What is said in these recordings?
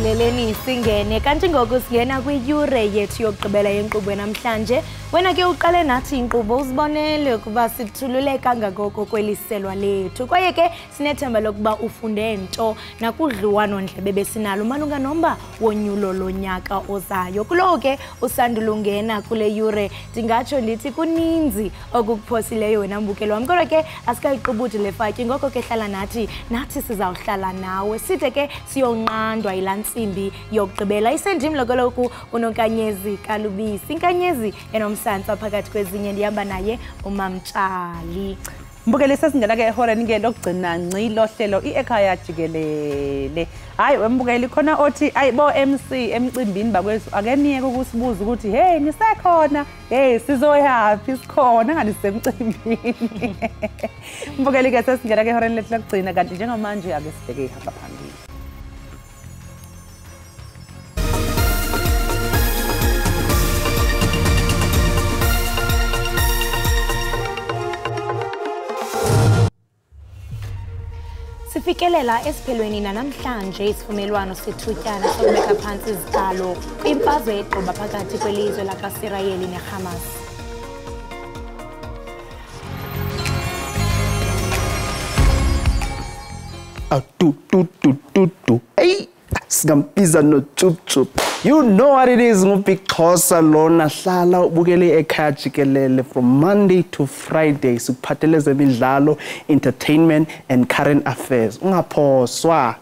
Asivuleleni singene kanti ngoku singena kwiyure yethu yokugqibela yenkqubo namhlanje. Wena ke uqale nathi inkqubo uzibonele ukuba sithululeka ngakoko kweliselwa lethu. Kwaye ke sinethemba lokuba ufunde nto nakudliwano-ndlebe besinalo malunga nomba wonyulo lonyaka ozayo. Kulo ke usandulungena kule yure ndingatsho ndithi kuninzi okukuphosileyo wena mbukelo wam. Kodwa ke asikayiqubudi le fatyi ngoko ke hlala nathi sizawuhlala nawe. Sithe ke siyonqandwa yilaa ntsimbi yokugqibela. Isendim lokoloku unonkanyezi kalubisi. Inkanyezi enomsantsa phakathi kwezinye ndihamba naye uMamtshali. Mbukeli sesingena ke ehoreni ke lokugcina ngci lohlelo Ekhaya Jikelele. Hayi wembukeli khona othi ayibo MC emcimbini bakwethu akeniyeke ukusibuza ukuthi hey nisekhona hey sizoyapi sikhona nganisemcimbini. Mbukeli ke sesingena ke ehoreni lethu lokugcina kanti njengamanje ake sibheke ihamba phambili. Sifikelela esiphelweni namhlanje isivumelwano sethutyana sokubeka phantsi izikalo kwimfazwe egquba phakathi kwelizwe lakwaSirayeli neHamas. Hey, singambiza no chup. You know what it is, ngubixhosa lona hlala ubukele Ekhaya Jikelele from Monday to Friday sikuphathele zemidlalo, entertainment and current affairs. Ungaphoswa.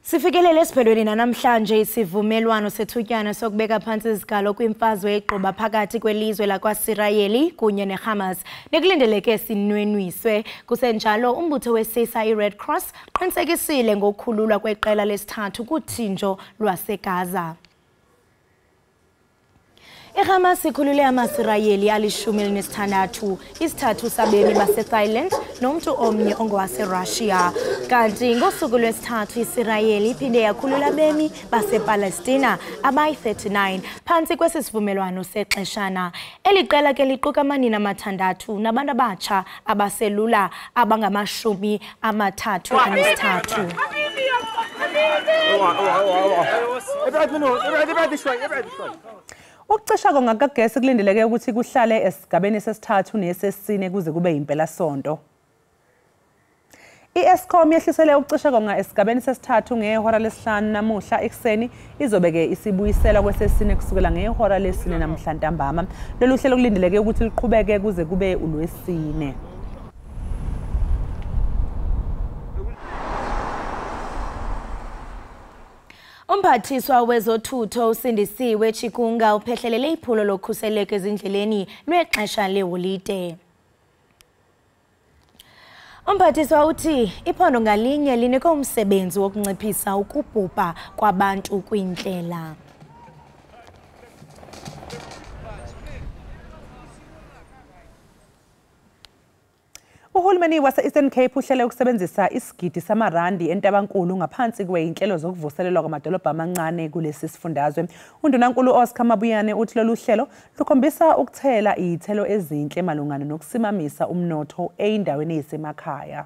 Sifikelele esiphelweni namhlanje isivumelwano sethutyana sokubeka phantsi izikalo kwimfazwe egquba phakathi kwelizwe lakwaSirayeli kunye neHamas. Nekulindeleke sinwenwiswe kusenjalo umbutho wesisa iRed Cross qinisekisile ngokukhululwa kweqela lesithathu kuthinjo lwaseGaza. iHamas ikhulule amaSirayeli ali-16, isithathu sabemi baseThailand nomntu omnye ongowaseRussia. Kanti ngosuku lwesithathu iSirayeli iphinde yakhulula abemi basePalestina abayi-39 phantsi kwesi sivumelwano sexeshana. Eli qela ke liquka amanina amathandathu nabantu abatsha abaselula abangama-33. Ukucisha kongakagesi kulindeleke ukuthi kuhlale esigabeni sesithathu nesesine kuze kube impela sonto. iEskom yehlisele ukucisha konga esigabeni sesithathu ngehora lesihlanu namuhla ekuseni izobeke isibuyisela kwesesine kusukela ngehora lesine namhla ntambama. Lolu hlelo kulindeleke ukuthi liqhubeke kuze kube uLwesine. Umphathiswa wezothutho uSindisiwe Chikunga uphehlelele iphulo lokhuseleko ezindleleni lwexesha leholide. Umphathiswa uthi iphondo ngalinye linike umsebenzi wokunciphisa ukubhubha kwabantu kwindlela. Uhulumeni wase-Eastern Cape uhlele ukusebenzisa isigidi samarandi entabankulu ngaphansi kweyinhlelo zokuvuselelwa kwamadolobha amancane kulesi sifundazwe. Undunankulu Oscar Mabuyane uthi lolu hlelo lukhombisa ukuthela izithelo ezinhle malungana nokusimamisa umnotho eyindaweni ezisemakhaya.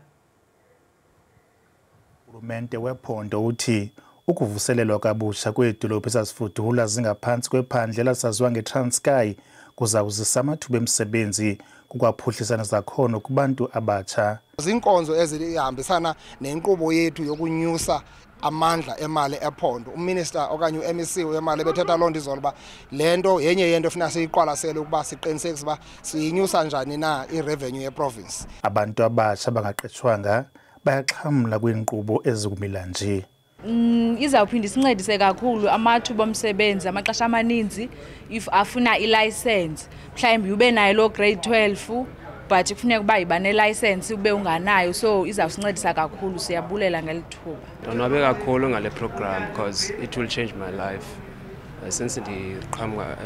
Uhulumeni wephondo uthi ukuvuselelwa kabusha kwedolobha ezazifudula zingaphansi kwephandle lasaziwa ngeTranskei kuzawuzisa amathuba emisebenzi kukwaphuhlisana zakhono kubantu abatsha. Izinkonzo ezihambisana nenkqubo yethu yokunyusa amandla emali ephondo. Uminister okanye uMEC wemali bethetha lonto izolo ba lento yenye yento efuna siyiqwalasele ukuba siqinisekise ba siyinyusa njani na irevenue yeprovince. Abantu abatsha bangaqeshwanga bayaxhamla kwinkqubo ezikumila nje. Izawuphinda isincedise kakhulu amathuba omsebenzi amaxesha amaninzi if afuna ilicense mhlawumbe ube nayo lo grade 12 but kufuneka uba iba nelicense ube unganayo, so izawusincedisa kakhulu. Siyabulela ngelithuba. Ndonwabe kakhulu ngale program because it will change my life since ndiqhamuka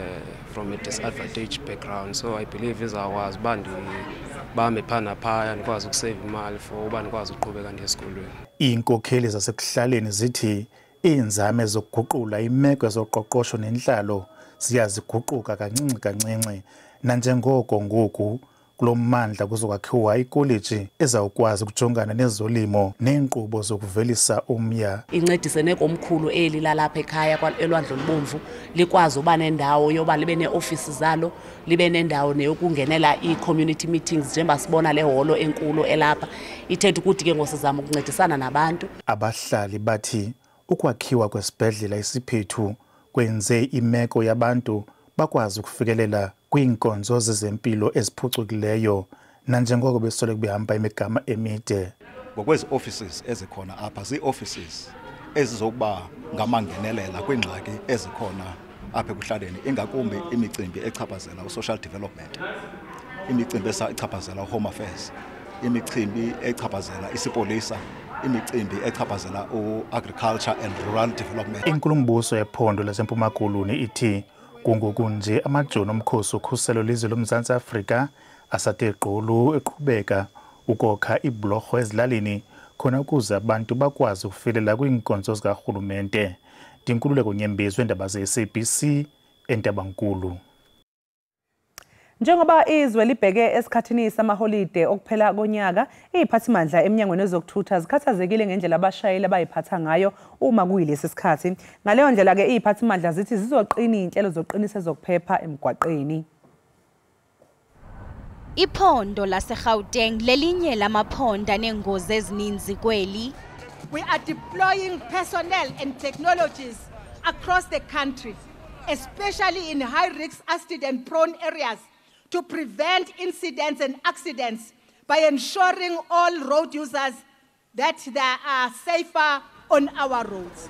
from a disadvantaged background, so I believe izawakwazi uba ndibambe phana phaya ndikwazi ukusave imali for uba ndikwazi uqhubeka ndiye esikolweni. Iinkokheli zasekuhlaleni zithi iinzame zokuguqula imeko yezoqoqosho nenhlalo ziyaziguquka kancinci nanjengoko ngoku kulommandla kuzokwakhiwa ikoleji ezawukwazi ukujongana nezolimo neenkqubo zokuvelisa umya. Incedise nekomkhulu eli lalapha ekhaya elwandle olubomvu likwazi uba nendawo yoba libe neofisi zalo, libe nendawo neyokungenela ii-community meetings njengoba sibona le holo enkulu elapha. Ithetha ukuthi ke ngosizama ukuncedisana nabantu. Abahlali bathi ukwakhiwa kwesibhedlela isiphethu kwenze imeko yabantu bakwazi ukufikelela kwiinkonzo zezempilo eziphucukileyo nanjengoko besoloko behamba imigama emide. Ngokwezi offices ezikhona apha zii-offices ezizokuba ngamangenelela kwiingxaki ezikhona apha ekuhlaleni, ingakumbi imicimbi echaphazela u-social development, imicimbi echaphazela u-home affairs, imicimbi echaphazela isipolisa, imicimbi echaphazela u-agriculture and rural development. Inkulumbuso yephondo laseMpuma Koloni ithi kungoku nje amajoni omkhosi okhuselo lizwe loMzantsi Afrika asathe gqolo eqhubeka ukokha iibhlorho ezilalini khona ukuze abantu bakwazi ukufikelela kwiinkonzo zikarhulumente. Ndinkululeko Nyembezi weendaba ze-SABC eNtabankulu. Njengoba izwe libheke esikhathini samaholide okuphela konyaka, iziphathimandla eminyangweni wezokuthutha zikhathazekile ngendlela abashayeli abayiphatha ngayo uma kuyilesi sikhathi. Ngaleyo ndlela ke iziphathimandla zithi zizoqina inhlelo zokuqinisa ezokuphepha emgwaqeni. Iphondo laseGauteng lelinye lamaphonda nengozi ezininzi kweli. We are deploying personnel and technologies across the country, especially in high-risk accident-prone areas, to prevent incidents and accidents by ensuring all road users that they are safer on our roads.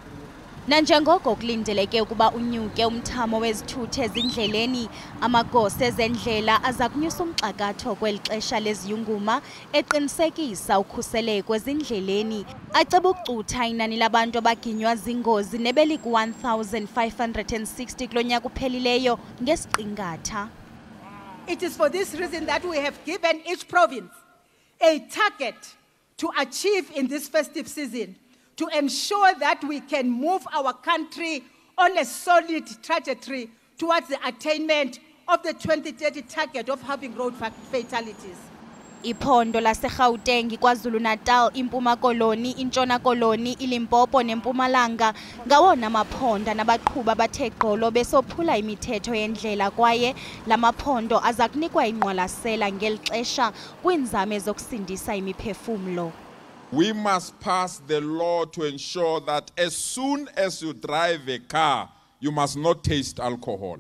Nanjengoko kulindeleke ukuba unyuke umthamo wezithuthi ezindleleni, amagosa ezendlela aza kunyusa umxakatho kweli xesha leziyunguma eqinisekisa ukhuseleko ezindleleni. Aceba ukucutha inani labantu abaginywa zingozi nebeli ku-1,560 kulo nyaka uphelileyo ngesiqingatha. It is for this reason that we have given each province a target to achieve in this festive season, to ensure that we can move our country on a solid trajectory towards the attainment of the 2030 target of having road fatalities. Iphondo laseGauteng, KwaZulu-Natal, iMpuma Koloni, iNtshona Koloni, iLimpopo neMpumalanga ngawona maphonda nabaqhuba bathe gqolo besophula imithetho yendlela kwaye lamaphondo aza kunikwa ingqwalasela ngeli xesha kwiinzame zokusindisa imiphefumlo. We must pass the law to ensure that as soon as you drive a car, you must not taste alcohol.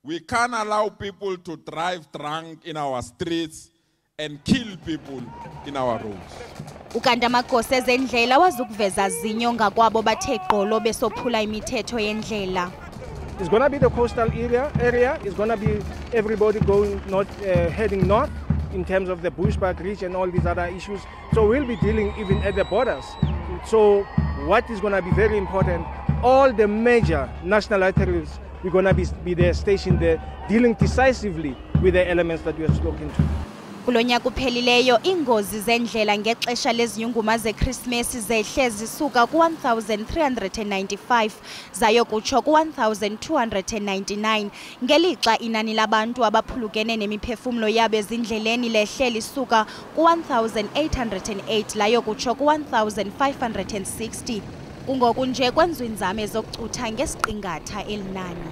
We can't allow people to drive drunk in our streets and kill people in our roads. Ukanti amagosa ezendlela wazukuveza zinyo ngakwabo bathe gqolo besophula imithetho yendlela. It's going to be the coastal area. It's going to be everybody going heading north in terms of the bushback reach and all these other issues. So we'll be dealing even at the borders. So what is going to be very important, all the major national arteries, we're going to be there, stationed there, dealing decisively with the elements that we have spoken to. Kulo nyaka uphelileyo ingozi zendlela ngexesha leziyunguma zeChristmas zehle zisuka ku-1,395 zayo kutsho ku-1,299 ngelixa inani labantu abaphulukene nemiphefumlo yabo ezindleleni lehle lisuka ku-1,808 layo kutsho ku-1,560 kungoku nje kwenziwa inzame zokucutha ngesiqingatha elinani.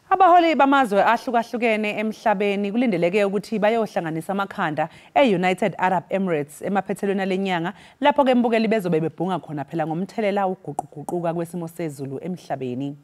Abaholi bamazwe ahlukahlukene emhlabeni kulindeleke ukuthi bayohlanganisa amakhanda e-United Arab Emirates emaphethelweni alenyanga lapho ke imbukeli bezobe bebhunga khona phela ngomthelela uguquguquka kwesimo sezulu emhlabeni.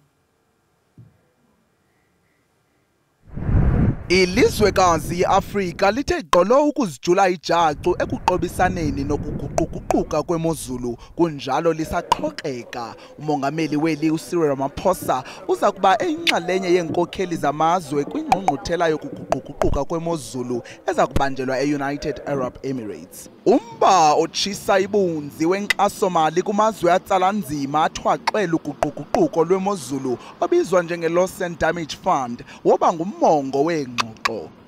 Ilizwekazi iAfrika lithe gqolo ukuzijula ijacu ekuqobisaneni nokuguquguquka kwemozulu kunjalo lisaxhoxeka. Umongameli weli uCyril Ramaphosa uza kuba eyinxalenye yenkokheli zamazwe kwingqungquthela yokuguquguquka kwemozulu eza kubanjelwa e-United Arab Emirates. Umba otshisa ibunzi wenkxaso-mali kumazwe atsala nzima athwaxwela uguquguquko lwemozulu obizwa njenge-Loss and Damage Fund woba ngumongo weengxoxo.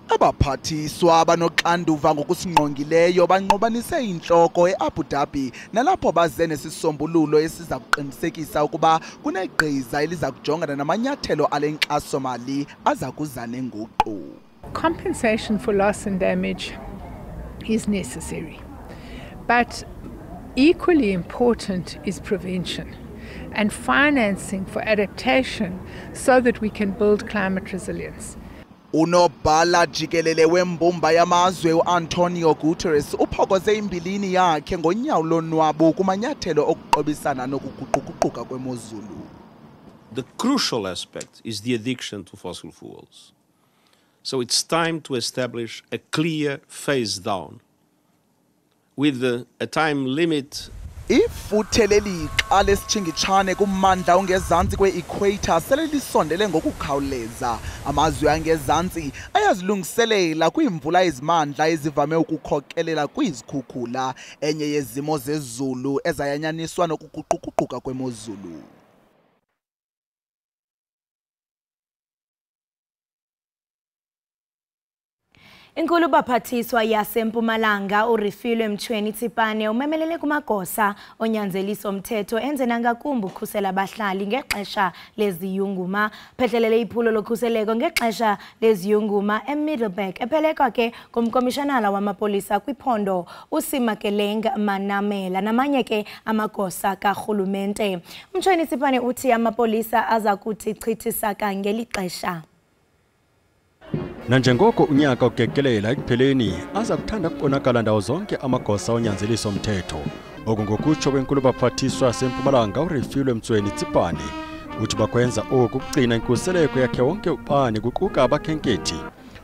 Abaphathiswa abanoxanduva ngokusingqongileyo banqobanise inhloko eAbu Dhabi nalapho baze nesisombululo esiza kuqinisekisa ukuba kunegqiza eliza kujongana namanyathelo ale nkxaso-mali aza kuza nenguqu. Compensation for loss and damage is necessary, but equally important is prevention and financing for adaptation so that we can build climate resilience. Unobhala Jikelele wembumba yamazwe uAntonio Guterres uphokoze imbilini yakhe ngonyawo lonwabo kumanyathelo okuqobisana nokuguquguquka kwemozulu. The crucial aspect is the addiction to fossil fuels. So it's time to establish a clear phase down with a time limit. Ifuthe lelixa lesitshingitshane kummandla ongezantsi kwe-equator sele lisondele ngokukhawuleza. Amazwe angezantsi ayazilungiselela kwiimvula ezimandla ezivame ukukhokelela kwizikhukhula, enye yezimo zezulu ezayanyaniswa nokuguquguquka kwemozulu. Inkulu baphathiswa yaseMpumalanga uRifilwe Mchweni Tsipane umemelele kumagosa onyanzeliso mthetho enze nangakumbi ukhusela abahlali ngexesha leziyunguma. Phethelele iphulo lokhuseleko ngexesha leziyunguma eMiddleburg ephelekwa ke komkomishanala wamapolisa kwiphondo uSimakeleng Manamela namanye ke amagosa karhulumente. Mchweni Tsipane uthi amapolisa aza kuthi chithisa kangeli xesha. Nanjengoko unyaka ugekelela ekupheleni aza kuthanda kubonakala ndawo zonke amagosa onyanzeliso mthetho. Okungokutsho kwenkulu baphathiswa yaseMpumalanga uRifilwe Mchweni Tsipane uthi bakwenza oku kugcina inkuseleko yakhe wonke ubani kuquka abakhenkethi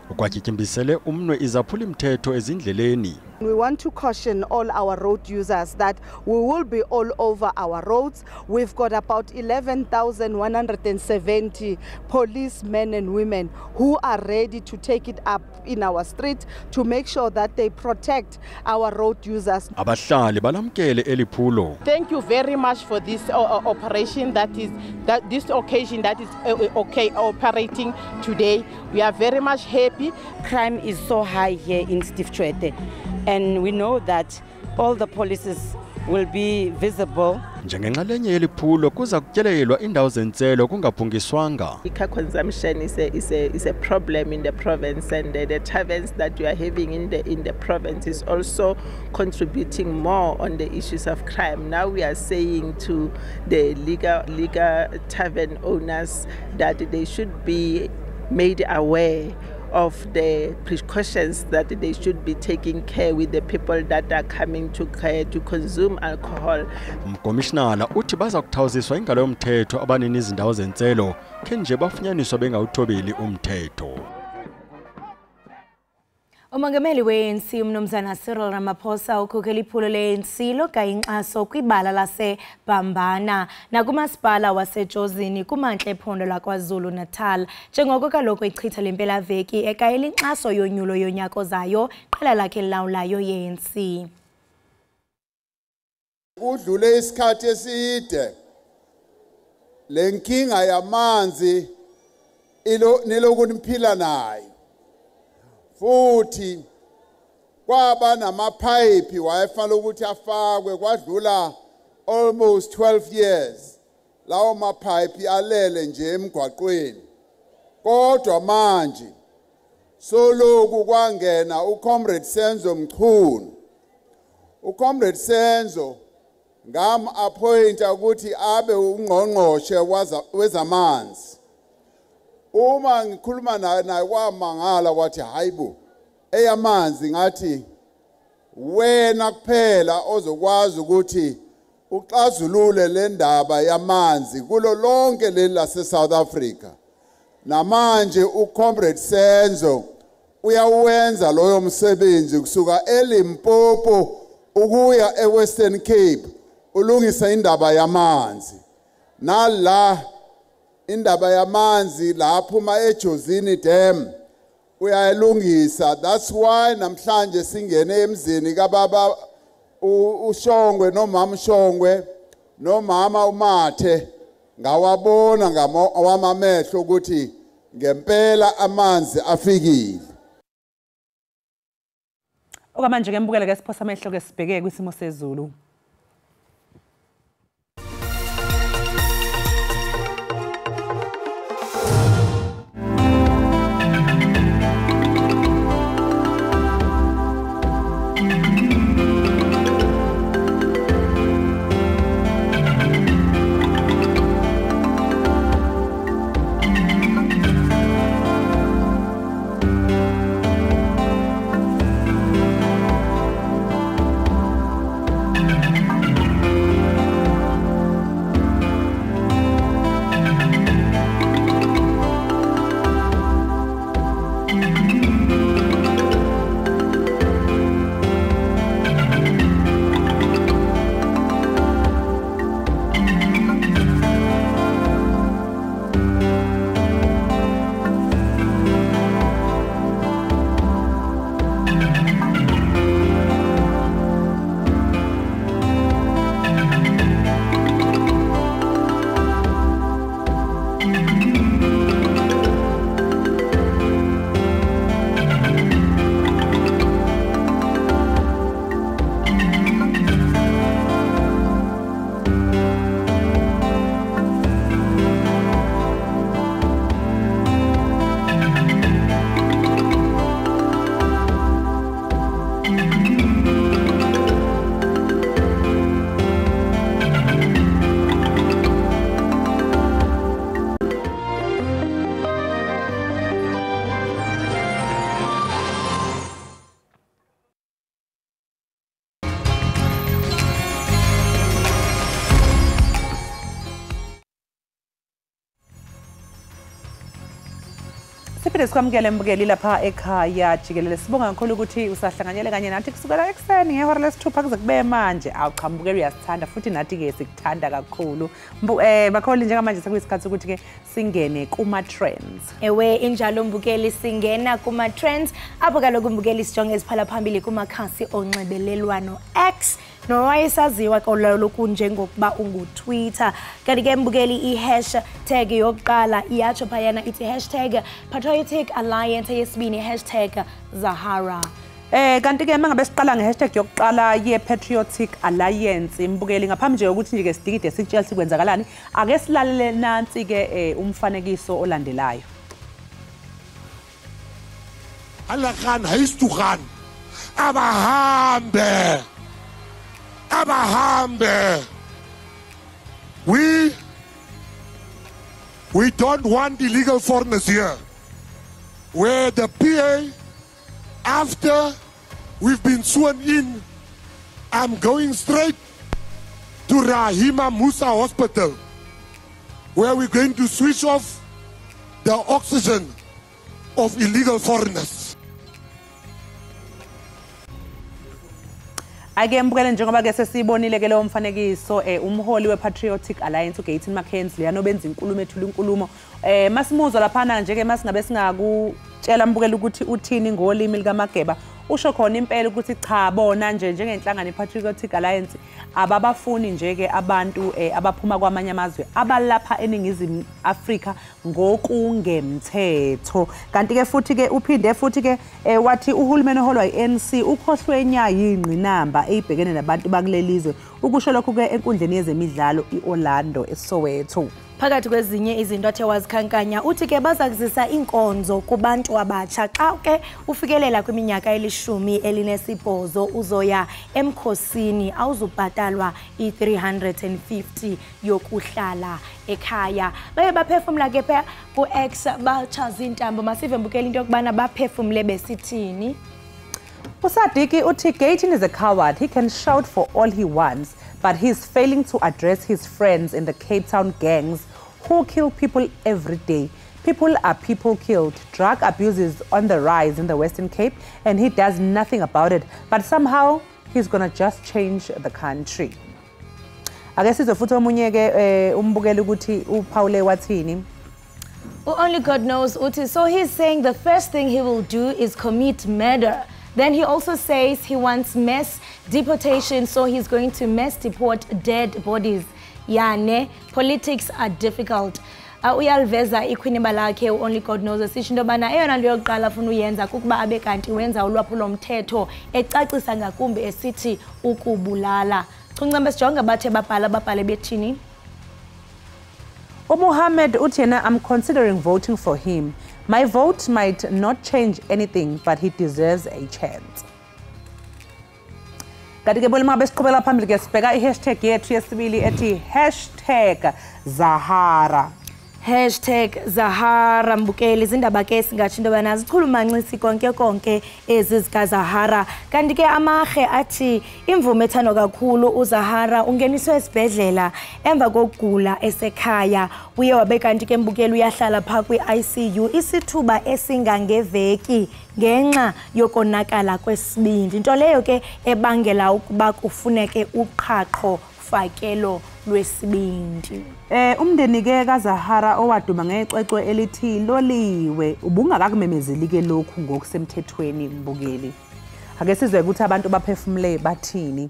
ukwatyityembisele umnwe izaphula imthetho ezindleleni. We want to caution all our road users that we will be all over our roads. We've got about 11,170 policemen and women who are ready to take it up in our street to make sure that they protect our road users. Abahlali balamkele eliphulo. Thank you very much for this operation this occasion that is operating today. We are very much happy. Crime is so high here in Steve Tshwete. And we know that all the policies will be visible. Njengenxalenye yeliphulo kuza kutyelelwa indawo zentselo kungaphungiswanga. Liquor consumption is a problem in the province, and the taverns that we are having in the province is also contributing more on the issues of crime. Now we are saying to the legal tavern owners that they should be made aware of the precautions that they should be taking care with the people that are coming to consume alcohol. Umkomishinala uthi baza kuthawuziswa ingalo yomthetho abanini izindawo zentselo kenje bafunyaniswa bengawuthobeli umthetho. Umongameli we-ANC uMnumzana Cyril Ramaphosa ukhokhela iphulo le-ANC loga inkxaso kwibala laseBambana nakumasipala wasejozini kumantla ephondo laKwaZulu Natal. Njengoko kaloku ichitha lempelaveki ekayela inkxaso yonyulo yonyaka ozayo iqela lakhe lilawulayo ye-ANC. Kudlule isikhathi eside lenkinga yamanzi niloku niphila nayo. Futhi kwaba namapipe wayefanele ukuthi afakwe kwadlula almost 12 years lawo mapipe alele nje emgwaqweni. Kodwa manje soloku kwangena uComrade Senzo Mchunu. uComrade Senzo ngam appointa ukuthi abe ungqongqoshe wezamanzi. Uma ngikhuluma naye wamangala wathi hayibo eyamanzi ngathi wena kuphela ozokwazi ukuthi uxazulule le ndaba yamanzi kulo lonke leli lase South Africa. Namanje uComrade Senzo uyawenza loyo msebenzi kusuka eLimpopo ukuya eWestern Cape ulungisa indaba yamanzi. Nala indaba yamanzi lapho ejozini dam uyayilungisa. That's why namhlanje singene emzini kababa uShongwe nomama uShongwe nomama uMathe ngawabona ngawamamehlo ukuthi ngempela amanzi afikile. Okamanje ke mbukele ke siphosa amehlo ke sibheke kwisimo sezulu. Siphinde sikwamukele mbukeli lapha ekhaya Jikelele. Sibonga kakhulu ukuthi usahlanganyele kanye nathi kusukela ekseni ngehora lesithupha kuze kube manje. Awuqhambukeli uyasithanda futhi nathi ke sikuthanda kakhulu. Bakholi njengamanje sekuyisikhathi ukuthi ke singene kuma trends. Ewe injalo mbukeli singena kuma trends. Apho kaloku mbukeli sijonge eziphala phambili kumakhasi onxibelelwano X. Nowayesaziwa kololo kunjengokuba ungu-Twitter. Kanti ke mbukeli i-hashtag yokuqala iyatsho phayana ithi #Patriotic Alliance yesibini #Zahara. Kanti ke mangabe siqala nge-hashtag yokuqala ye-Patriotic Alliance mbukeli ngaphambi nje ukuthi nje ke sidikide sikutshela sikwenzakalani ake silalele nansi ke umfanekiso olandelayo. Alakan haystugan abahambe abahambe. We don't want illegal foreigners here. Where the PA, after we've been sworn in, I'm going straight to Rahima Musa Hospital, where we're going to switch off the oxygen of illegal foreigners. Ake mbukele njengoba ke sesibonile ke lo mfanekiso umholi we-Patriotic Alliance uGayton McKenzie yanobenza inkulumo ethula inkulumo masimuzwa laphana nje ke masingabe singakutshela mbukele ukuthi uthini ngolimi likaMageba usho khona impela ukuthi cha bona nje njengenhlangano i-Patriotic Alliance ababafuni nje ke abantu abaphuma kwamanye amazwe abalapha eningizimu Afrika ngokungemthetho. Kanti ke futhi ke uphinde futhi ke wathi uhulumeni oholwa i-ANC ukhohlwe nya yingqinamba eyibhekene nabantu bakulelizwe ukusho lokho ke enkundleni yezemidlalo iOrlando eSoweto. Phakathi kwezinye izinto athe wazikhankanya uthi ke bazakuzisa inkonzo kubantu abatsha xa ke ufikelela kwiminyaka eli-18 uzoya emkhosini awuzubhatalwa i-350 yokuhlala ekhaya. Baye baphefumula ke pha ku-X bachaza intambo masive mbukela into yokubana baphefumule besithini. Usadiki uthi Gayton is a coward. He can shout for all he wants, but he's failing to address his friends in the Cape Town gangs who kill people every day. People are people killed. Drug abuse is on the rise in the Western Cape and he does nothing about it. But somehow he's gonna just change the country. Ake sizofuthi omunye ke umbukela ukuthi uPaule wathini. Only God knows uthi so he's saying the first thing he will do is commit murder. Then he also says he wants mass deportation, so he's going to mass deport dead bodies. Yane, politics are difficult. uyaliveza ikhwiniba lakhe Only God Knows esisho into yobana eyona nto yokuqala afuna uyenza kukuba abe kanti wenza ulwaphulomthetho ecacisa ngakumbi esithi ukubulala. Chuncembe sijonge bathe babhale bethini. Muhammad uthi yena, I'm considering voting for him. My vote might not change anything, but he deserves a chance. Kanti ke bolima besiqhubela phambili ke sibheka i-hashtag yethu yesibili ethi #Zahara. #Zahara Mbukeli. Izindaba ke singatsho into yobana zichulumancisi konke ezi zikaZahara. Kanti ke amaRhe athi imvume ethandwa kakhulu uZahara ungeniswe esibhedlela emva kokugula esekhaya. Uye wabe kanti ke Mbukeli uyahlala phaa kwi-ICU isithuba esingangeveki ngenxa yokonakala kwesibindi. Into leyo ke ebangela ukuba kufuneke uqhaqho fakelo lwesibindi. Umndeni ke kaZahara owaduma ngecwecwe elithi Loliwe ubungakakumemezeli ke lokhu ngokusemthethweni Mbukeli. Ake sizwe ukuthi abantu baphefumule bathini.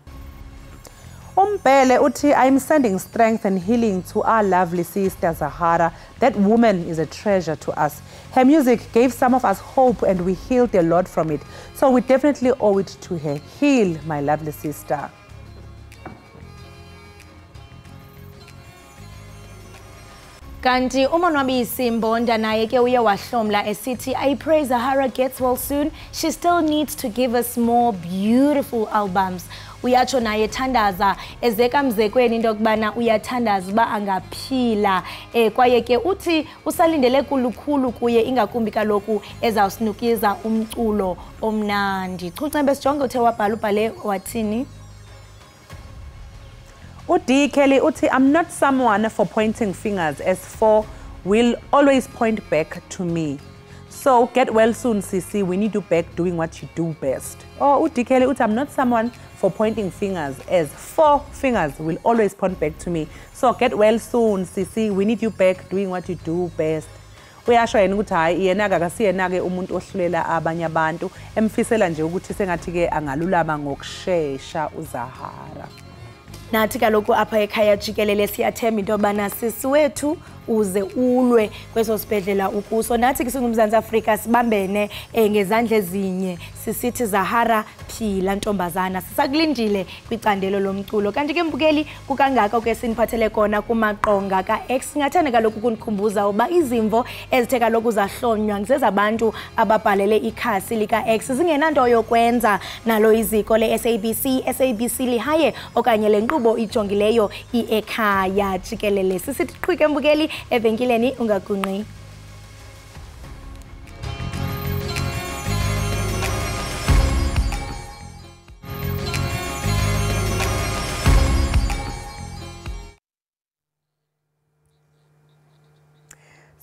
Umbhele uthi, I'm sending strength and healing to our lovely sister Zahara. That woman is a treasure to us. Her music gave some of us hope and we healed a lot from it. So we definitely owe it to her. Heal, my lovely sister. Kanti uMonwabisi Mbonda naye ke uye wahlomla esithi I pray Zahara gets well soon. She still needs to give us more beautiful albums. Uyatsho naye thandaza ezeka mzekweni into yokubana uyathandaza uba angaphila. Kwaye ke uthi usalindele kulukhulu kuye ingakumbi kaloku ezawusinukiza umculo omnandi. Chucembe sijonge uthe ubhale wathini. Jikelele uthi, I'm not someone for pointing fingers, as for will always point back to me. So get well soon, Sisi. We need you back doing what you do best. Jikelele uthi, I'm not someone for pointing fingers, as 4 fingers will always point back to me. So get well soon, Sisi. We need you back doing what you do best. Uyasho yena ukuthi hayi yena akasiyena ke umuntu ohlulela abanye abantu emfisela nje ukuthi sengathi ke angalulama ngokusheshsha uZahara. Nathi kaloku apha ekhaya Jikelele siyathemba into yobana sisi wethu uze ulwe kweso sibhedlela ukuso. Nathi ke singuMzantsi Afrika sibambene ngezandla ezinye sisithi Zahara phila ntombazana. Sisakulindile kwicandelo lomculo. Kanti ke Mbukeli kukangaka ke siniphathele kona kumaqonga kaX. Singathanda kaloku ukunikhumbuza uba izimvo ezithe kaloku zahlonywa ngizezabantu ababhalele ikhasi likaX zingenanto yokwenza nalo iziko le-SABC lihaye okanye le nkqubo ijongileyo i-Ekhaya Jikelele. Sisithi qhwike Mbukeli evenkileni ungagungqi.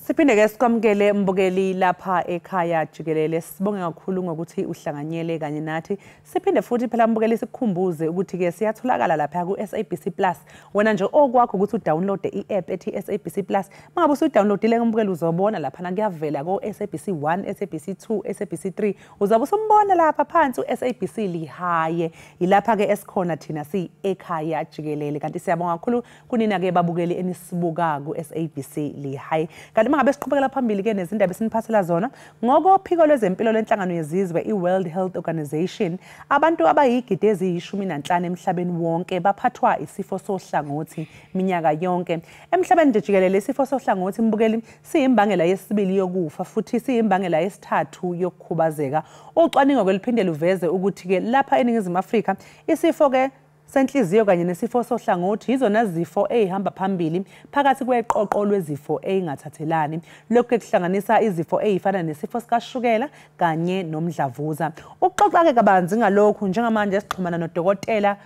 Siphinde ke sikwamukele Mbukeli lapha ekhaya Jikelele. Sibonge kakhulu ngokuthi uhlanganyele kanye nathi. Siphinde futhi phela Mbukeli sikhumbuze ukuthi ke siyatholakala lapha ku SABC Plus. Wena nje okwakho ukuthi udownload i-app ethi SABC Plus. Mangabe usudownloadile Mbukeli uzobona lapha na kuyavela ko SABC 1, SABC 2, SABC 3. Uzabe usumbona lapha phansi uSABC lihaye. Ilapha ke esikhona thina si ekhaya Jikelele. Kanti siyabonga kakhulu kunina ke babukeli enisibuka ku SABC lihaye. Kanti mangabe siqhubekela phambili ke nezindaba esiniphathela zona ngokophiko lwezempilo lenhlangano yezizwe i-World Health Organization, abantu abayigidi eziyi-15 emhlabeni wonke baphathwa isifo sohlangothi minyaka yonke. Emhlabeni Jikelele isifo sohlangothi Mbukeli siyimbangela yesibili yokufa futhi siyimbangela yesithathu yokukhubazeka. Ucwaningo kweliphinde luveze ukuthi ke lapha eNingizimu Afrika isifo ke senhliziyo kanye nesifo sohlangothi izona zifo ezihamba phambili phakathi kweqoqo lwezifo ezingathathelani. Lokhu kuhlanganisa izifo ezifana nesifo sikashukela kanye nomdlavuza. Ukuxoxa ke kabanzi ngalokhu njengamanje sixhumana nodokotela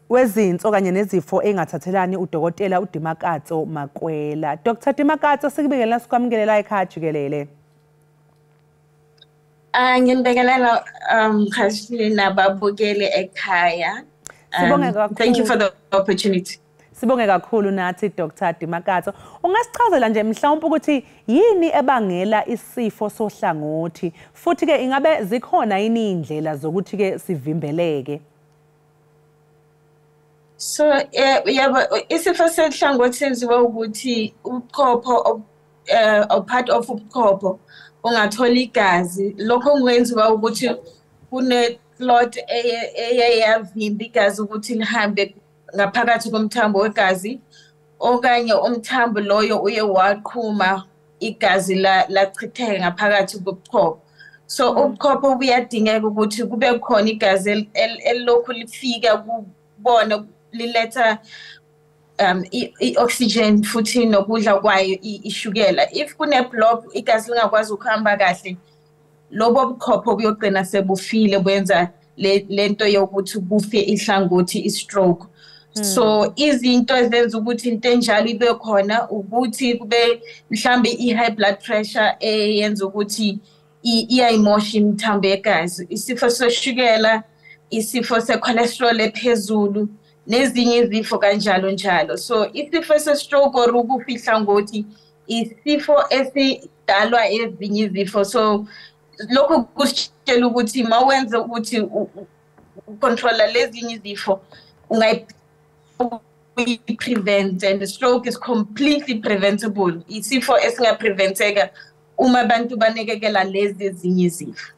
wezinso kanye nezifo ezingathathelani udokotela uDimakatso Makwela. Dr. Dimakatso sikubingelela sikwamukela ekhaya Jikelele. Ngibingelela khashini nababukeli ekhaya. Thank you for the opportunity. Sibonge kakhulu nathi Dr. Dimakatso. Ungasichazela nje mhlawumbe ukuthi yini ebangela isifo sohlangothi futhi ke ingabe zikhona yini indlela zokuthi ke sivimbeleke? So yabo isifo senhlangothi senziwa ukuthi ubuchopho part of ubuchopho ungathola igazi lokho kungenziwa ukuthi kune clot eyavimba igazi ukuthi lihambe ngaphakathi komthambo wegazi okanye umthambo loyo uye waqhuma igazi lachitheka ngaphakathi kobuchopho. So ubuchopho buyadingeka ukuthi kube khona igazi elokhu lifika kubona liletha i-oxygen futhi nokudla kwayo ishukela. If kune block igazi lingakwazi ukuhamba kahle lobo buchopho buyogcina sebufile benza lento yokuthi kufe ihlangothi i-stroke. So izinto ezenza ukuthi into enjalo ibe khona ukuthi kube mhlambe i-high blood pressure eyenza ukuthi iyayimosha imithambo yegazi, isifo seshukela, isifo se-cholesterol ephezulu nezinye izifo kanjalo njalo. So isifo se-stroke or ukufa ihlangothi isifo esidalwa ezinye izifo. So lokho kusitshela ukuthi mawenza ukuthi ucontrola lezinye izifo prevent, and the stroke is completely preventable. Isifo esingapreventeka uma abantu banekekela lezi ezinye izifo.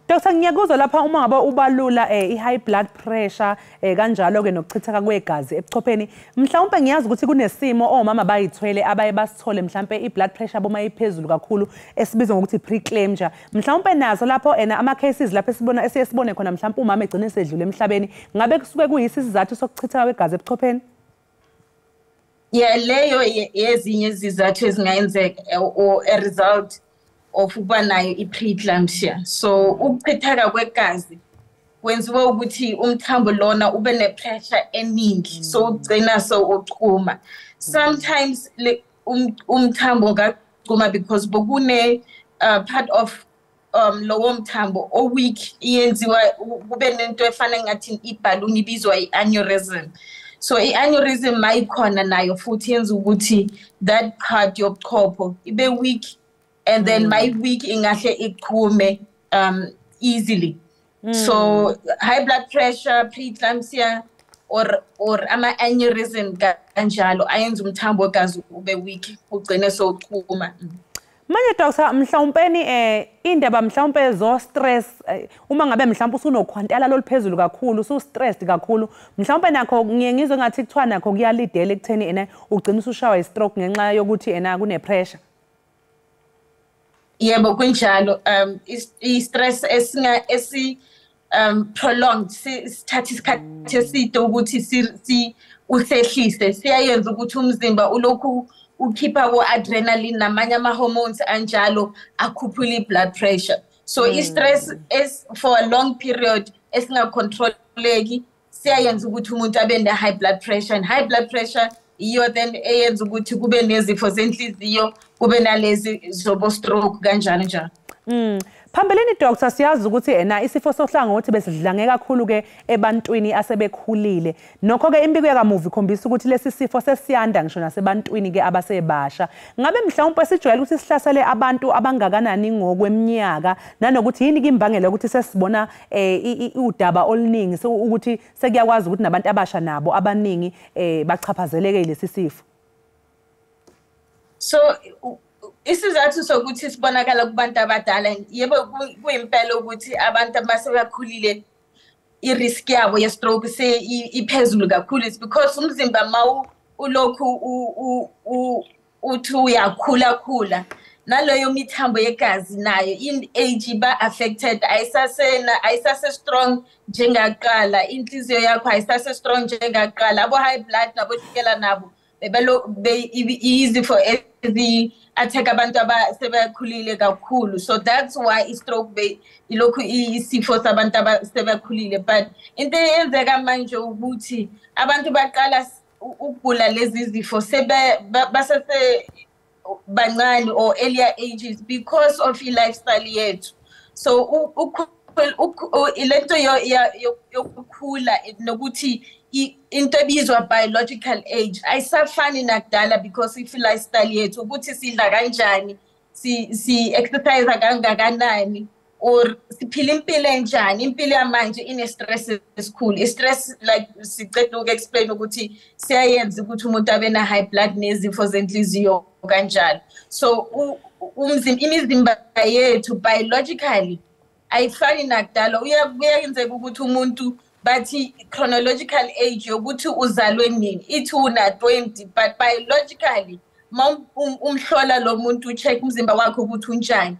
Dr. Ngiyakuzwa lapha uma ngabe ubalula i-high blood pressure kanjalo ke nokuchitheka kwegazi ebuchopheni. Mhlawumbe ngiyazi ukuthi kunesimo omama bayithwele abaye basithole mhlawumbe i-blood pressure boma iphezulu kakhulu esibizwa ngokuthi pre-eclampsia. Mhlawumbe nazo lapho ama cases lapho esiyesibone khona mhlawumbe umama egcine esedlule emhlabeni. Ngabe kusuke kuyisi isizathu sokuchitheka kwegazi ebuchopheni? Yeah, leyo yezinye izizathu ezingayenzeka or a result of ukuba nayo i-preeclampsia. So ukuchitheka kwegazi kwenziwa ukuthi umthambo lona ube ne-pressure eningi, so ugcina so uchuma. Sometimes umthambo ungachuma because bokune part of lowo mthambo o-weak iyenziwa kube nento efana ngathi ibhaluni ibizwa i-aneurysm. So i-aneurysm mayikhona nayo futhi yenza ukuthi that part yobuchopho ibe weak, and then my weak ingahle ichume easily. So high blood pressure, preeclampsia or ama aneurysm kanjalo ayenza umthambo wegazi ube weak ugcine so uchuma. Manje Dr. mhlawumpeni indaba mhlawumbe zo stress uma ngabe mhlawumbe usunokhwantela loluphezulu kakhulu usu stressed kakhulu mhlawumbe nakho ngiyengizwe ngathi kuthiwa nakho kuyalidela ekutheni ena ugcina usushawa i-stroke ngenxa yokuthi ena kune pressure. Yebo kunjalo i-stress prolonged sithatha isikhathi eside ukuthi si usehlise siyayenza ukuthi umzimba ulokhu ukhipha ku-adrenaline namanye ama-hormones anjalo akhuphula i-blood pressure. So i-stress for a long period esingacontroleki siyayenza ukuthi umuntu abe ne-high blood pressure, and high blood pressure iyo then eyenza ukuthi kube nezifo zenhliziyo kube nalezi zobo-stroke kanjalo njalo. Phambilini Dr. siyazi ukuthi ena isifo sohlangothi besidlange kakhulu ke ebantwini asebekhulile. Nokho ke imbiko yakamuvi ikhombisa ukuthi lesi sifo sesiyanda ngisho nasebantwini ke abasebasha. Ngabe mhlawumbe sijwayele ukuthi sihlasele abantu abangakanani ngokweminyaka nanokuthi yini imbangela ukuthi sesibona udaba oluningi ukuthi sekuyakwazi ukuthi nabantu abasha nabo abaningi bachaphazeleke lesi sifo. So isizathu sokuthi sibonakala kubantu abadala yebo kuyimpela ukuthi abantu abasebakhulile i-risk yabo ye-stroke iphezulu kakhulu. It's because umzimba ma ulokhu uthi uyakhula naloyo mithambo yegazi nayo in age ba affected ayisase strong njengaqala, inhliziyo yakho ayisase strong njengaqala, abo high blood nabo shukela nabo izifo attack abantu abasebakhulile kakhulu. So that's why i-stroke ilokhu isifo sabantu abasebakhulile. But into eyenzeka manje ukuthi abantu baqala ukugula lezi zifo basase bancane or earlier ages because of i-lifestyle yethu. So ilento yokukhula nokuthi into ebizwa biological age ayisafani nakudala because i-lifestyle yethu ukuthi sidla kanjani, si exercise kangakanani, or siphila impilo enjani, impilo yamanje ine-stress esikhulu. I-stress like siceda uku-explain ukuthi siyayenza ukuthi umuntu abe na-high blood nezifo zenhliziyo kanjalo. So imizimba yethu biologically ayifani nakudala. Kuyenzeka ukuthi umuntu bathi chronological age yokuthi uzalwe nini ithi una 20, but biologically umhlola lo muntu ucheck umzimba wakhe ukuthi unjani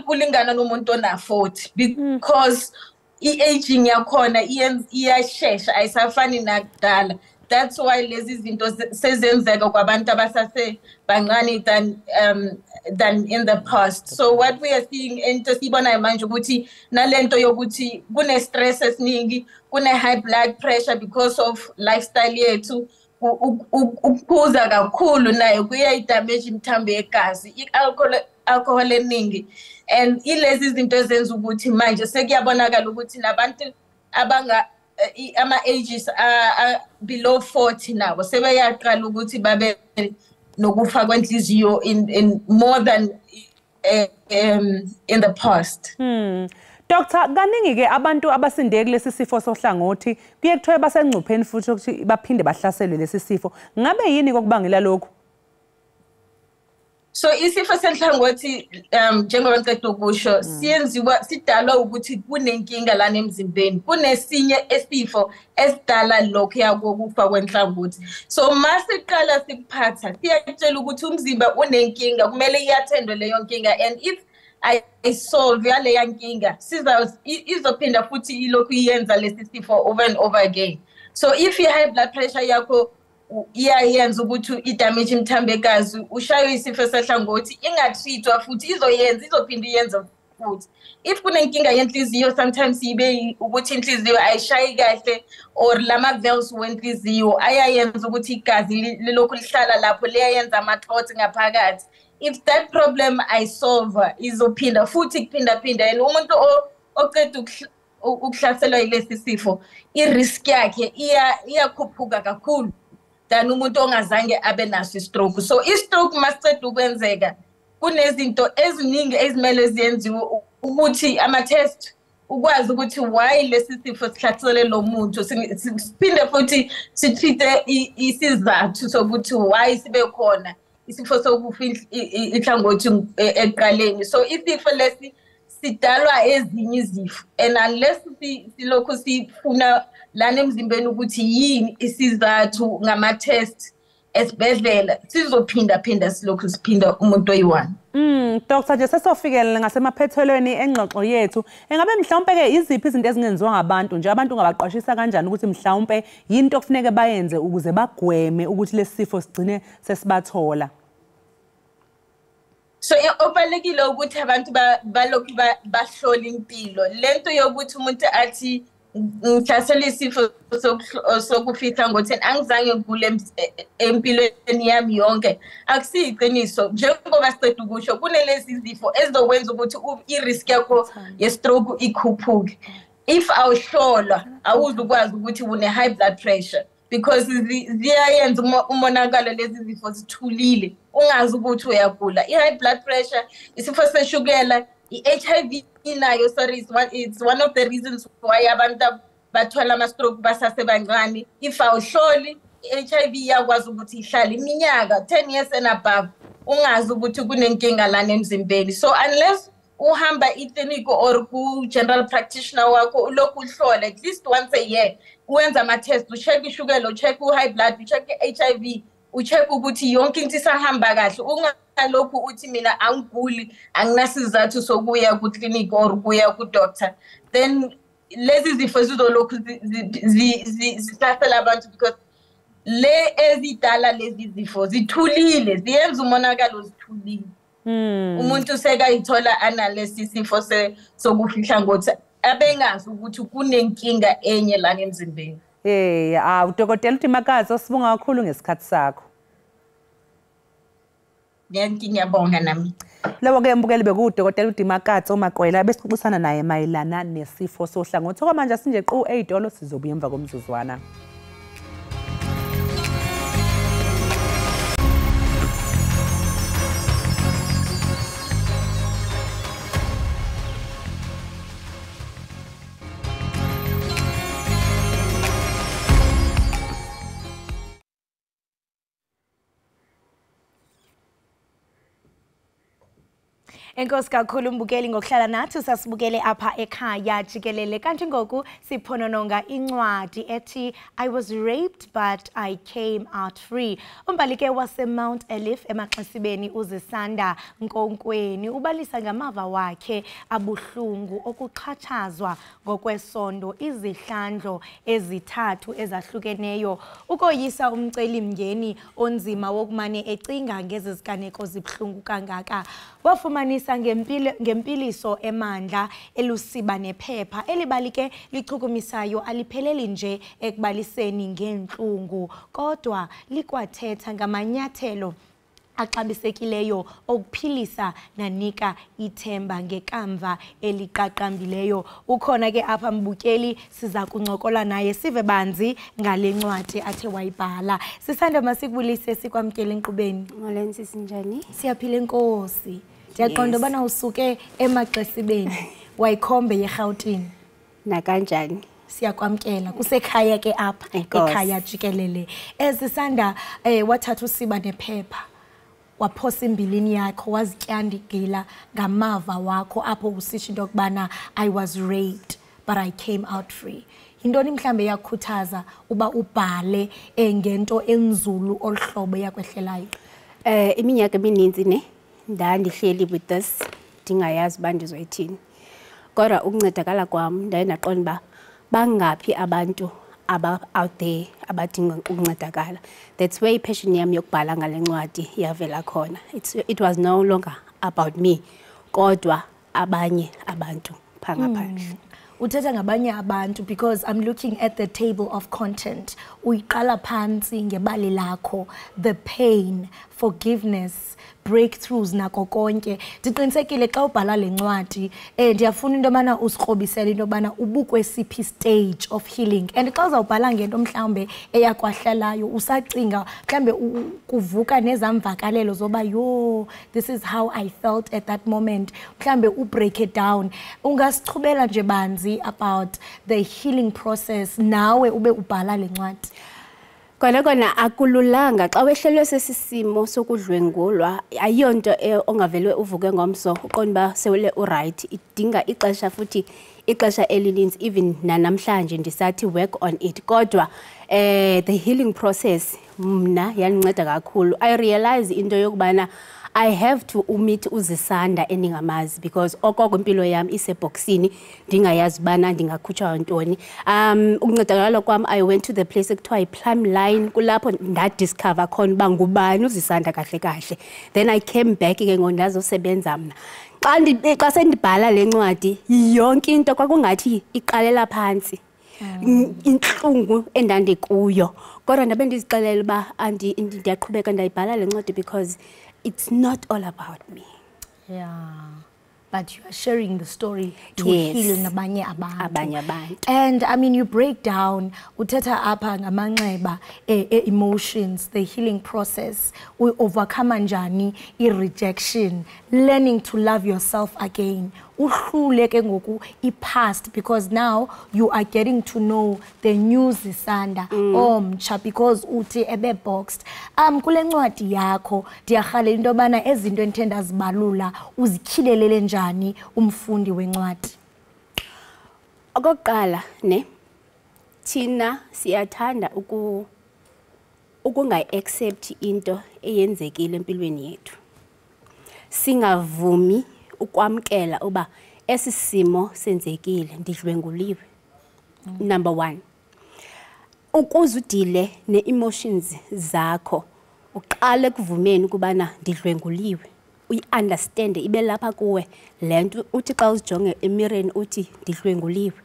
ulingana nomuntu ona 40 because i-aging yakhona iyashesha ayisafani nakudala. That's why lezi zinto sezenzeka kwabantu abasase bancane than in the past. So what we are seeing into sibona manje ukuthi nalento yokuthi kune stress esiningi, kune high blood pressure because of lifestyle yethu, ukuphuza kakhulu nayo kuyayidamage imithambo yegazi, alcohol eningi, and ilezi zinto ezenza ukuthi manje sekuyabonakala ukuthi nabantu ama-ages below 40 nabo sebeyaqala ukuthi babe nokufa kwenhliziyo in more than in the past. Dr. Kaningi-ke abantu abasinde kulesi sifo sohlangothi kuye kuthiwe basengcupheni futhi ukuthi baphinde bahlaselwe lesi sifo. Ngabe yini kokubangela lokho? So isifo senhlangothi njengoba ngicela ukusho siyenziwa sidalwa ukuthi kunenkinga lana emzimbeni, kunesinye esifo esidala lokho yakokufa kwenhlangothi. So masiqala sikuphatha siyatshela ukuthi umzimba unenkinga, kumele iyathendwe leyo nkinga, and if aysolve yaleya nkinga izophinda futhi ilokhu iyenza lesi sifo over and over again. So if i-high blood pressure yakho iyayenza ukuthi idamage imithambo yegazi, ushaywe isifo sehlangothi, ingatreatwa futhi izophinda iyenza futhi. If kunenkinga yenhliziyo, sometimes ibe ukuthi inhliziyo ayishayi kahle or lama-valves wenhliziyo ayayenza ukuthi igazi lilokhu lihlala lapho liyayenza ama-clots ngaphakathi. If that problem ayisolve izophinda futhi kuphinda, and umuntu oqeda ukuhlaselwa yilesi sifo i-risk yakhe iyakhuphuka kakhulu than umuntu ongazange abe naso i-stroke. So i-stroke masiceda ukwenzeka kunezinto eziningi ezimele ziyenziwe ukuthi ama-test ukwazi ukuthi why lesi sifo sihlasele lo muntu, siphinde futhi sitreat isizathu sokuthi why sibe khona isifo sokufa inhlangothi ekuqaleni. So isifo lesi sidalwa ezinye izifo, and unless silokhu sifuna lana emzimbeni ukuthi yini isizathu ngama-test esibhedlela, sizophinda silokhu siphinda umuntu oyi-one. Dr. nje sesofikele ngasemaphethelweni engxoxo yethu, engabe mhlawumpe-ke iziphi izinto ezingenziwa ngabantu nje abantu ungabaqwashisa kanjani ukuthi mhlawumpe yinto kufuneke bayenze ukuze bagweme ukuthi lesi sifo sigcine sesibathola? So obalekile ukuthi abantu balokhu bahlola impilo, lento yokuthi umuntu athi ngihlasela isifo sokufihla ngotheni angizange kule empilweni yami yonke, akusiyiqiniso. Njengoba siceda ukusho kunelezi izifo ezizokwenza ukuthi i-risk yakho ye-stroke ikhuphuke. If awuhlolwa awuzukwazi ukuthi une-high blood pressure because ziyayenza umonakalo lezi zifo zithulile ungazi ukuthi uyagula. I-high blood pressure, isifo seshukela, i-HIV nayo, sorry, it's one of the reasons why abantu bathola ama-stroke basasebancane. If awuhloli i-HIV iyakwazi ukuthi ihlale iminyaka 10 years and above ungazi ukuthi kunenkinga lana emzimbeni. So unless uhamba i-clinic or ku-general practitioner wakho ulokhu uhlole at least once a year, uwenza ama-test, ucheck ishukela, ucheck u-high blood, ucheck i-HIV, ucheck ukuthi yonke into isahamba kahle, ungalokhu uthi mina angiguli anginasizathu sokuya ku-clinic or kuya ku-doctor, then lezi zifo zizolokhu zihlasela abantu because le ezidala lezi zifo zithulile, ziyenza umonakalo zithulile. Umuntu sekayithola analysis sifo sokufihla ngothi abengazi ukuthi kunenkinga enye lana emzimbeni. Udokotela uDimakazi sibonga kakhulu ngesikhathi sakho. Ngiyabonga nami. Labo-ke mbukeli bekuwudokotela uDimakazi oMaqwela besixoxisana naye mayelana nesifo sohlangothi. Okwamanje sinje qu 8 sizobuya emva komzuzwana. Enkosi kakhulu mbukeli ngokuhlala nathi sasibukele apha ekhaya jikelele kanti ngoku siphonononga incwadi ethi I was raped but I came out free. Umbali ke wase Mount Elif emaXesibeni uZisanda Nkonkweni ubalisa ngamava wakhe abuhlungu okuxhatshazwa ngokwesondo izihlandlo ezithathu ezahlukeneyo ukoyisa umceli mngeni onzima wokumane ecinga ngeziziganeko zibhlungu kangaka wafumanisa ngempiliso emandla elusiba nephepha elibalike lichukumisayo alipheleli nje ekubaliseni ngenhlungu kodwa likwathetha ngamanyathelo axabisekileyo okuphilisa nanika ithemba ngekamva eliqaqambileyo ukhona ke apha mbukeli siza kuncokola naye sive banzi ngale ncwadi athe wayibhala sisanda masikubulise sikwamkela enkqubeni Molensi sinjani siyaphila enkosi ndiyaqonda bana usuke emaXesibeni wayikhombe yeGauteng nakanjani siyakwamkela kusekhaya ke apha ekhaya jikelele ezisanda wathatha usiba nephepha waphosa imbilini yakho wazityandikila ngamava wakho apho usisho into kubana I was raped but I came out free yintoni mhlambe yakukhuthaza uba ubhale ngento enzulu olhlobo yakwehlelayo iminyaka emininzi ne ndandihleli with this ndingayazi uba ndizoyithini kodwa ukuncedakala kwam ndaye ndaqonda uba bangaphi abantu out there abadinga ukuncedakala that's where passion yam yokubhala ngale ncwadi yavela khona it was no longer about me kodwa abanye abantu phangaphandle uthetha ngabanye abantu because I'm looking at the table of content uyiqala phansi ngebali lakho the pain forgiveness breakthroughs nako konke ndiqinisekile xa ubhala le ncwadi ndiyafuna into yobana usikrobisele into yobana ubukwesiphi stage of healing and xa uzawubhala ngento mhlawumbe eyakwahlalayo usacinga mhlawumbe kuvuka nezamvakalelo zoba yo this is how I felt at that moment mhlawumbe ubreak it down ungasichubela nje banzi about the healing process nawe ube ubhala le ncwadi kona akululanga xa wehlelwe sesisimo sokudlwengulwa ayonto ongavele uvuke ngomso uqonda ba sewule uright idinga ixesha futhi ixesha elininzi even namhlanje ndisathi work on it kodwa the healing process mna yaninceda kakhulu I realize into yokubana I have to meet uZisanda endingamazi because okoko impilo yami iseboxini ndingayazi bana ndingakhutshwa ntoni ukuncedakala kwam I went to the place ekuthiwa iPlum Line kulapho ndadiscover khona uba ngubani uZisanda kahle kahle then I came back ke ngondazosebenza mna xa sendibhala le ncwadi yonke into kwakungathi iqalela phansi inhlungu endandikuyo kodwa ndabe ndizixelela uba ndiyaqhubeka ndayibhala le ncwadi because it's not all about me. Yeah. But you are sharing the story to Yes. heal nabanye abantu. Abanye abantu. And I mean, you break down, uthetha apha ngamanxeba emotions, the healing process, we overcome njani rejection, learning to love yourself again. Uhlule ke ngoku past because now you are getting to know the new Zisanda omtsha because uthi ebe boxed kule ncwadi yakho ndiyarhalela into yobana ezinto endithe ndazibalula uzityhilelele njani umfundi wencwadi okokuqala ne thina siyathanda ukungayi-accept into eyenzekile empilweni yethu singavumi ukwamkela uba esi simo senzekile ndidlwenguliwe number 1 ukuze udile ne-emotions zakho uqale kuvumeni ukubana ndidlwenguliwe uyi-understande ibe lapha kuwe le nto uthi xa uzijonge emireni uthi ndidlwenguliwe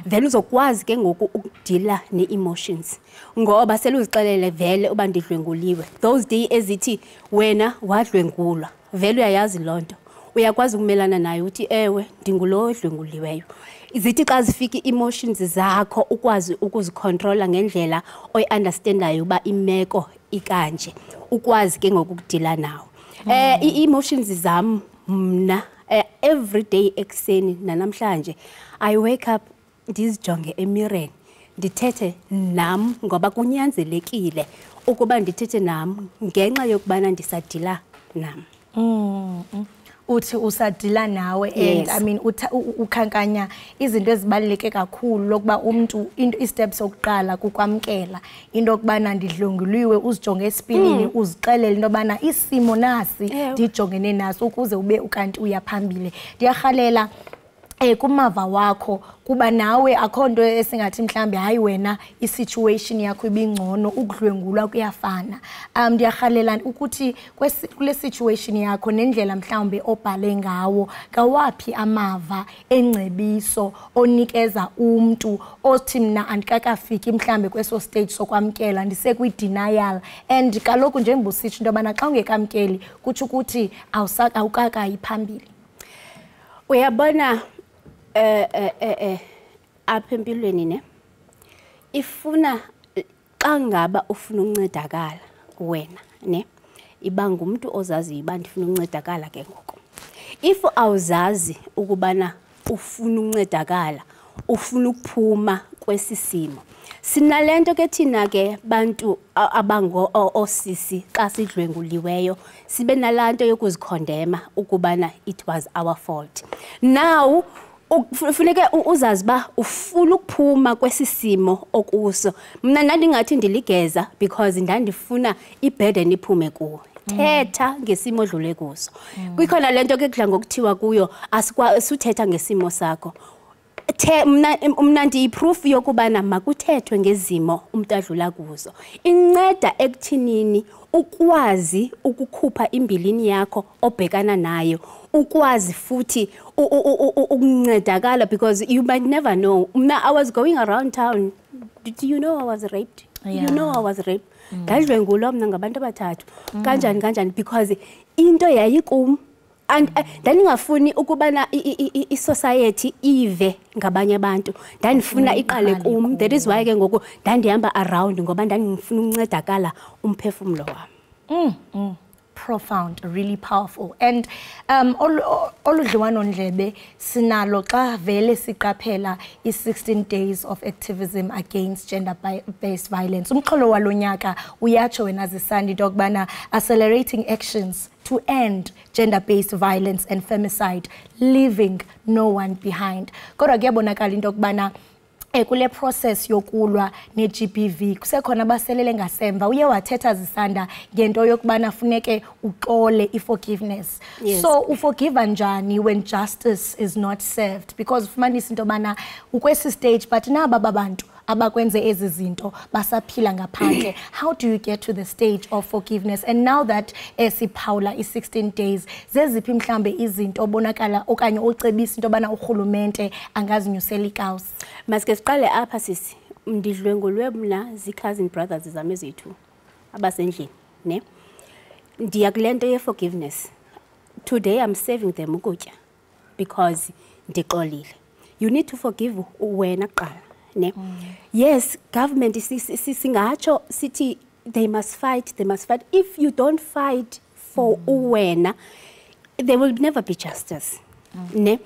then uzokwazi ke ngoku ukudila ne-emotions ngoba seluzixelele vele uba ndidlwenguliwe those days ezithi wena wadlwengulwa vele uyayazi loo nto uyakwazi ukumelana nayo uthi ewe ndingulo odlwenguliweyo izithi xa zifika ii-emotions zakho ukwazi ukuzicontrola ngendlela oyi-understandayo uba imeko ikanje ukwazi ke ngokukudila nawo ii-emotions zam mna every day ekuseni nanamhlanje I wake up ndizijonge emireni ndithethe nam ngoba kunyanzelekile ukuba ndithethe nam ngenxa yokubana ndisadila nam uthi usadila nawe and I mean ukhankanya izinto ezibaluleke kakhulu lokuba umuntu i-step sokuqala kukwamkela into okubana ndidlunguliwe uzijonge esipilini uzixelele into obana isimo nasi ndijongene naso ukuze ube ukanti uyaphambile. Ndiyarhalela kumava wakho kuba nawe akho nto esingathi mhlambe hayi wena i-situation yakho ibingcono ukudlwengulwa kuyafana. Ndiyarhalela ukuthi kule situation yakho nendlela mhlambe obhale ngawo kawaphi amava engcebiso onikeza umuntu othi mna andikakafiki mhlambe kweso stage sokwamkela ndisekwi-denial and kaloku njengoba usitsho into yobana xa ungekamkeli kutsho ukuthi awukakayi phambili. Uyabona apha empilweni ne ifuna xa ngaba ufuna uncedakala wena ne iba ngumuntu ozaziyo uba ndifuna uncedakala ke ngoko. If awuzazi ukubana ufuna uncedakala ufuna ukuphuma kwesisimo sinalento ke thina ke bantu abango osisi xa sidlwenguliweyo sibe nalanto yokuzikhondema ukubana it was our fault. Now ufuneke uzazi ba ufuna ukuphuma kwesisimo okuso. Mina ndandingathi ndiligeza because ndandifuna iburden iphume kuwo. Thetha ngesimo odlule kuso. Kukhona lento ke kudla ngokuthiwa kuyo asuthetha ngesimo sakho. Mna ndiyiproof yokubana makuthethwe ngezimo umuntu adlula kuzo. Inceda ekuthinini ukwazi ukukhupha imbilini yakho obhekana nayo. Ukwazi futhi ukuncedakala because you might never know. I was going around town. Did you know I was raped? You know I was raped. Ndadlwengulwa mna ngabantu abathathu. Kanjani because into yayikum and ndandingafuni ukubana i-society ive ngabanye abantu. Ndandifuna iqale kum. That is why ke ngoku ndandihamba around ngoba ndandifuna uncedakala umphefumlo wami. Profound, really powerful. And oludliwano ndlebe sinalo xa vele siqaphela i-16 days of activism against gender-based violence. Umxholo walonyaka uyatsho wena zisandi into yokubana accelerating actions to end gender-based violence and femicide, leaving no one behind. Kodwa kuyabonakala into yokubana kule process yokulwa ne-GBV kusekhona abaselele ngasemva. Uye wathetha zisanda ngento yokubana funeke uxole i-forgiveness. So uforgiva njani when justice is not served? Because ufumanisa into yobana ukwesi stage but naba babantu abakwenze ezi zinto basaphila ngaphandle. How do you get to the stage of forgiveness? And now that siphawula i-16 days zeziphi mhlambe izinto obonakala okanye ocebisa into yobana urhulumente angazinyusela ikawusi? Maske siqale apha sisi ndidlwengulwe mna zi-cousin brothers zami ezethu abasendlini ne ndiya kule nto ye-forgiveness. Today I'm serving them ukutya because ndixolile. You need to forgive wena kuqala ne. Yes, government singatsho sithi they must fight. If you don't fight for uwena, there will never be justice. Ne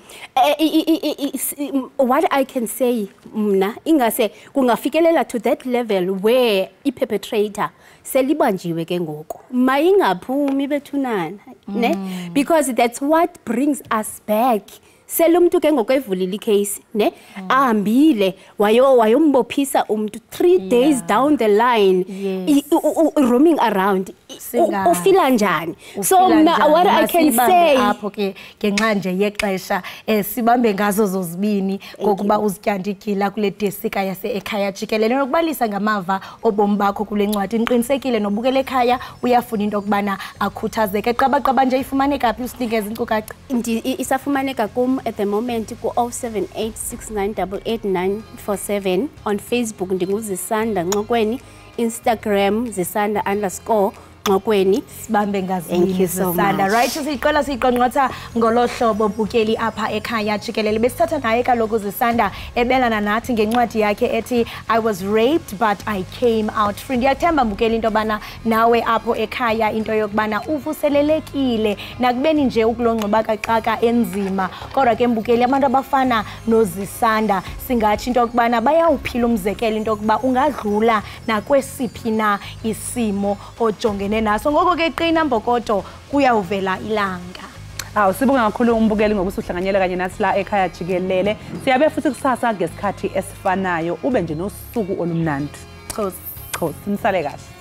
what I can say mna ingase kungafikelela to that level where i-perpetrator selibanjiwe ke ngoku mayingaphumi bethunana ne because that's what brings us back. Selumntu ke ngoku evulile icase ne ahambile wayombophisa umuntu 3 days down the line roaming around ufila njani. So mna what I can say apho ke ngenxa nje yexesha sibambe ngazo zozibini ngokuba uzityandikila kule desika yase Ekhaya Jikelele nokubalisa ngamava obomi bakho kule ncwadi. Niqinisekile nobukele Ekhaya uyafuna into okubana akhuthazeke qaba nje ifumaneka phi usinikeza inkcukacha? Isafumaneka kum at the moment ku 0786988947 on Facebook ndinguzisanda Nxokweni, Instagram zisanda_Nxokweni. Sibambe ngazini zisanda. Right, siqala siqonqotha ngolohlobo bukeli apha Ekhaya Jikelele. Besithatha naye kaloku zisanda ebelana nathi ngencwadi yakhe ethi I was raped but I came out free. Ndiyathemba bukeli into bana nawe apho ekhaya into yokubana uvuselelekile nakubeni nje ukulongcoba kaxaka enzima. Kodwa ke mbukeli abantu abafana nozisanda singathi into yokubana bayawuphila umzekelo into yokuba ungadlula nakwesiphi na isimo ojongene naso. Ngoko ke qina mbokodo kuyawuvela ilanga. Hawu sibonga kakhulu umbukeli ngokuthi uhlanganyele kanye nathi la ekhaya jikelele. Siyabe futhi kusasa ngesikhathi esifanayo ube nje nosuku olumnandi. Khosi, nisale kahle.